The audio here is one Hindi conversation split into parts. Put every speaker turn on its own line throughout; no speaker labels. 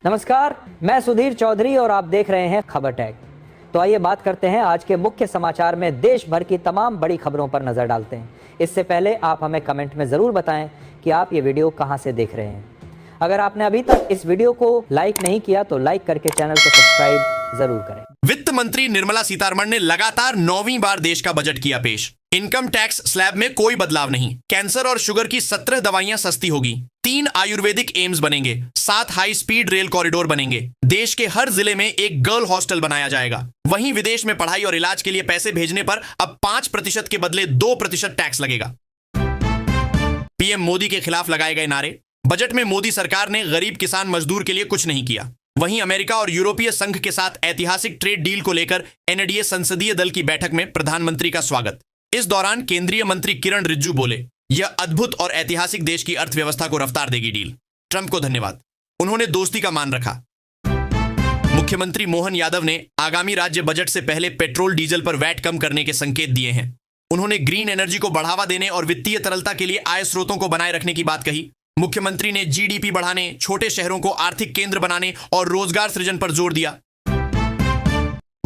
नमस्कार, मैं सुधीर चौधरी और आप देख रहे हैं खबर टैग। तो आइए बात करते हैं आज के मुख्य समाचार में देश भर की तमाम बड़ी खबरों पर नजर डालते हैं। इससे पहले आप हमें कमेंट में जरूर बताएं कि आप ये वीडियो कहां से देख रहे हैं। अगर आपने अभी तक इस वीडियो को लाइक नहीं किया तो लाइक करके चैनल को सब्सक्राइब जरूर करें।
वित्त मंत्री निर्मला सीतारमण ने लगातार 9वीं बार देश का बजट किया पेश। इनकम टैक्स स्लैब में कोई बदलाव नहीं, कैंसर और शुगर की 17 दवाइयां सस्ती होगी, 3 आयुर्वेदिक एम्स बनेंगे, 7 हाई स्पीड रेल कॉरिडोर बनेंगे, देश के हर जिले में एक गर्ल हॉस्टल बनाया जाएगा। वहीं विदेश में पढ़ाई और इलाज के लिए पैसे भेजने पर अब 5% के बदले 2% टैक्स लगेगा। पीएम मोदी के खिलाफ लगाए गए नारे। बजट में मोदी सरकार ने गरीब किसान मजदूर के लिए कुछ नहीं किया। वहीं अमेरिका और यूरोपीय संघ के साथ ऐतिहासिक ट्रेड डील को लेकर एनडीए संसदीय दल की बैठक में प्रधानमंत्री का स्वागत। इस दौरान केंद्रीय मंत्री किरण रिजिजू बोले, यह अद्भुत और ऐतिहासिक देश की अर्थव्यवस्था को रफ्तार देगी डील। ट्रंप को धन्यवाद, उन्होंने दोस्ती का मान रखा। मुख्यमंत्री मोहन यादव ने आगामी राज्य बजट से पहले पेट्रोल डीजल पर वैट कम करने के संकेत दिए हैं। उन्होंने ग्रीन एनर्जी को बढ़ावा देने और वित्तीय तरलता के लिए आय स्रोतों को बनाए रखने की बात कही। मुख्यमंत्री ने जीडीपी बढ़ाने, छोटे शहरों को आर्थिक केंद्र बनाने और रोजगार सृजन पर जोर दिया।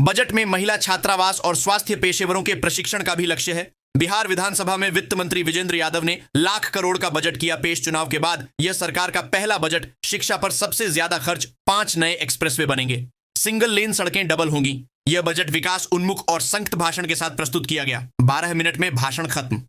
बजट में महिला छात्रावास और स्वास्थ्य पेशेवरों के प्रशिक्षण का भी लक्ष्य है। बिहार विधानसभा में वित्त मंत्री विजेंद्र यादव ने लाख करोड़ का बजट किया पेश। चुनाव के बाद यह सरकार का पहला बजट। शिक्षा पर सबसे ज्यादा खर्च, 5 नए एक्सप्रेसवे बनेंगे, सिंगल लेन सड़कें डबल होंगी। यह बजट विकास उन्मुख और संक्षिप्त भाषण के साथ प्रस्तुत किया गया। 12 मिनट में भाषण खत्म।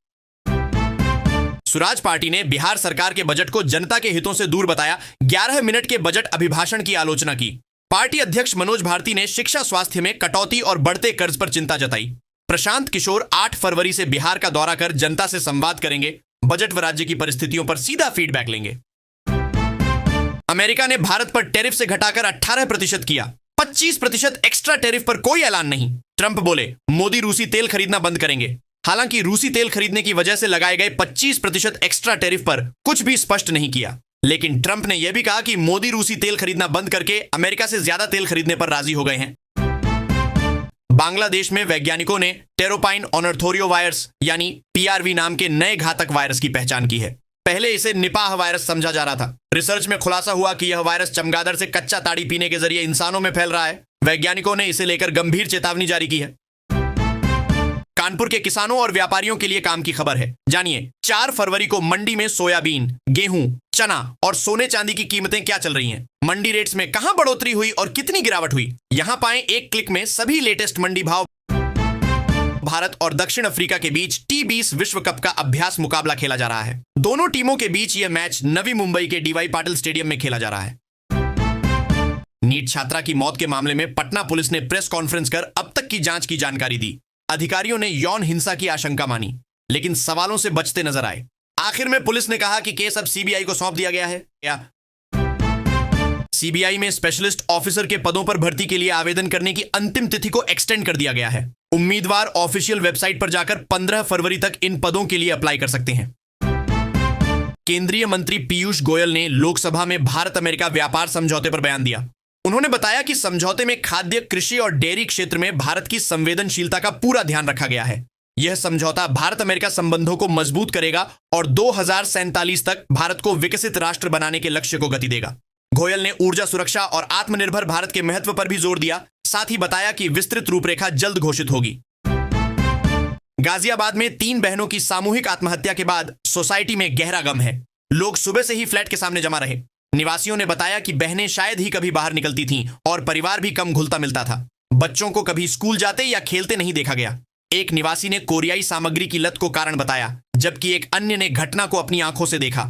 स्वराज पार्टी ने बिहार सरकार के बजट को जनता के हितों से दूर बताया। 11 मिनट के बजट अभिभाषण की आलोचना की। पार्टी अध्यक्ष मनोज भारती ने शिक्षा स्वास्थ्य में कटौती और बढ़ते कर्ज पर चिंता जताई। प्रशांत किशोर 8 फरवरी से बिहार का दौरा कर जनता से संवाद करेंगे। बजट व राज्य की परिस्थितियों पर सीधा फीडबैक लेंगे। अमेरिका ने भारत पर टैरिफ से घटाकर 18% किया। 25% एक्स्ट्रा टैरिफ पर कोई ऐलान नहीं। ट्रंप बोले, मोदी रूसी तेल खरीदना बंद करेंगे। हालांकि रूसी तेल खरीदने की वजह से लगाए गए 25% एक्स्ट्रा टैरिफ पर कुछ भी स्पष्ट नहीं किया। लेकिन ट्रंप ने यह भी कहा कि मोदी रूसी तेल खरीदना बंद करके अमेरिका से ज्यादा तेल खरीदने पर राजी हो गए हैं। बांग्लादेश में वैज्ञानिकों ने टेरोपाइन ऑनर्थोरियोवायरस यानी पीआरवी नाम के नए घातक वायरस की पहचान की है। पहले इसे निपाह वायरस समझा जा रहा था। रिसर्च में खुलासा हुआ कि यह वायरस चमगादड़ से कच्चा ताड़ी पीने के जरिए इंसानों में फैल रहा है। वैज्ञानिकों ने इसे लेकर गंभीर चेतावनी जारी की है। कानपुर के किसानों और व्यापारियों के लिए काम की खबर है। जानिए 4 फरवरी को मंडी में सोयाबीन, गेहूं, चना और सोने चांदी की कीमतें क्या चल रही हैं। मंडी रेट्स में कहां बढ़ोतरी हुई और कितनी गिरावट हुई, यहां पाएं एक क्लिक में सभी लेटेस्ट मंडी भाव। भारत और दक्षिण अफ्रीका के बीच T20 विश्व कप का अभ्यास मुकाबला खेला जा रहा है। दोनों टीमों के बीच यह मैच नवी मुंबई के डीवाई पाटिल स्टेडियम में खेला जा रहा है। नीट छात्रा की मौत के मामले में पटना पुलिस ने प्रेस कॉन्फ्रेंस कर अब तक की जांच की जानकारी दी। अधिकारियों ने यौन हिंसा की आशंका मानी, लेकिन सवालों से बचते नजर आए। आखिर में पुलिस ने कहा कि केस अब सीबीआई को सौंप दिया गया है। सीबीआई में स्पेशलिस्ट ऑफिसर के पदों पर भर्ती के लिए आवेदन करने की अंतिम तिथि को एक्सटेंड कर दिया गया है। उम्मीदवार ऑफिशियल वेबसाइट पर जाकर 15 फरवरी तक इन पदों के लिए अप्लाई कर सकते हैं। केंद्रीय मंत्री पीयूष गोयल ने लोकसभा में भारत अमेरिका व्यापार समझौते पर बयान दिया। उन्होंने बताया कि समझौते में खाद्य, कृषि और डेयरी क्षेत्र में भारत की संवेदनशीलता का पूरा ध्यान रखा गया है। यह समझौता भारत अमेरिका संबंधों को मजबूत करेगा और 2047 तक भारत को विकसित राष्ट्र बनाने के लक्ष्य को गति देगा। गोयल ने ऊर्जा सुरक्षा और आत्मनिर्भर भारत के महत्व पर भी जोर दिया। साथ ही बताया कि विस्तृत रूपरेखा जल्द घोषित होगी। गाजियाबाद में 3 बहनों की सामूहिक आत्महत्या के बाद सोसाइटी में गहरा गम है। लोग सुबह से ही फ्लैट के सामने जमा रहे। निवासियों ने बताया कि बहनें शायद ही कभी बाहर निकलती थीं और परिवार भी कम घुलता मिलता था। बच्चों को कभी स्कूल जाते या खेलते नहीं देखा गया। एक निवासी ने कोरियाई सामग्री की लत को कारण बताया, जबकि एक अन्य ने घटना को अपनी आंखों से देखा।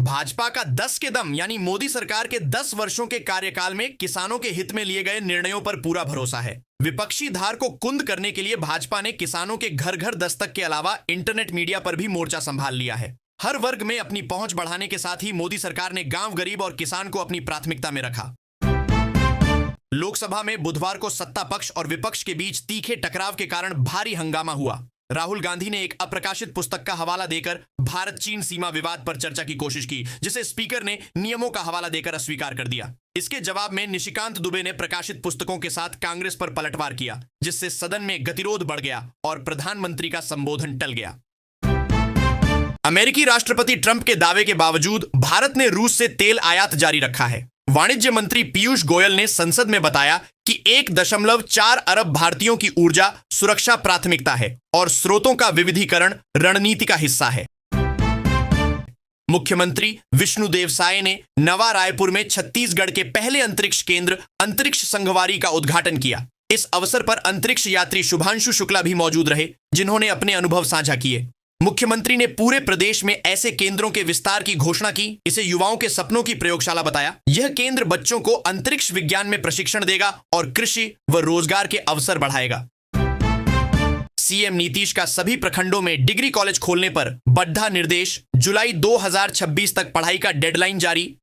भाजपा का 10 के दम यानी मोदी सरकार के 10 वर्षों के कार्यकाल में किसानों के हित में लिए गए निर्णयों पर पूरा भरोसा है। विपक्षी धार को कुंद करने के लिए भाजपा ने किसानों के घर घर दस्तक के अलावा इंटरनेट मीडिया पर भी मोर्चा संभाल लिया है। हर वर्ग में अपनी पहुंच बढ़ाने के साथ ही मोदी सरकार ने गांव, गरीब और किसान को अपनी प्राथमिकता में रखा। लोकसभा में बुधवार को सत्ता पक्ष और विपक्ष के बीच तीखे टकराव के कारण भारी हंगामा हुआ। राहुल गांधी ने एक अप्रकाशित पुस्तक का हवाला देकर भारत चीन सीमा विवाद पर चर्चा की कोशिश की, जिसे स्पीकर ने नियमों का हवाला देकर अस्वीकार कर दिया। इसके जवाब में निशिकांत दुबे ने प्रकाशित पुस्तकों के साथ कांग्रेस पर पलटवार किया, जिससे सदन में गतिरोध बढ़ गया और प्रधानमंत्री का संबोधन टल गया। अमेरिकी राष्ट्रपति ट्रंप के दावे के बावजूद भारत ने रूस से तेल आयात जारी रखा है। वाणिज्य मंत्री पीयूष गोयल ने संसद में बताया कि 1.4 अरब भारतीयों की ऊर्जा सुरक्षा प्राथमिकता है और स्रोतों का विविधीकरण रणनीति का हिस्सा है। मुख्यमंत्री विष्णुदेव साय ने नवा रायपुर में छत्तीसगढ़ के पहले अंतरिक्ष केंद्र अंतरिक्ष संगवारी का उद्घाटन किया। इस अवसर पर अंतरिक्ष यात्री शुभांशु शुक्ला भी मौजूद रहे, जिन्होंने अपने अनुभव साझा किए। मुख्यमंत्री ने पूरे प्रदेश में ऐसे केंद्रों के विस्तार की घोषणा की। इसे युवाओं के सपनों की प्रयोगशाला बताया। यह केंद्र बच्चों को अंतरिक्ष विज्ञान में प्रशिक्षण देगा और कृषि व रोजगार के अवसर बढ़ाएगा। सीएम नीतीश का सभी प्रखंडों में डिग्री कॉलेज खोलने पर बढ़ा निर्देश। जुलाई 2026 तक पढ़ाई का डेडलाइन जारी।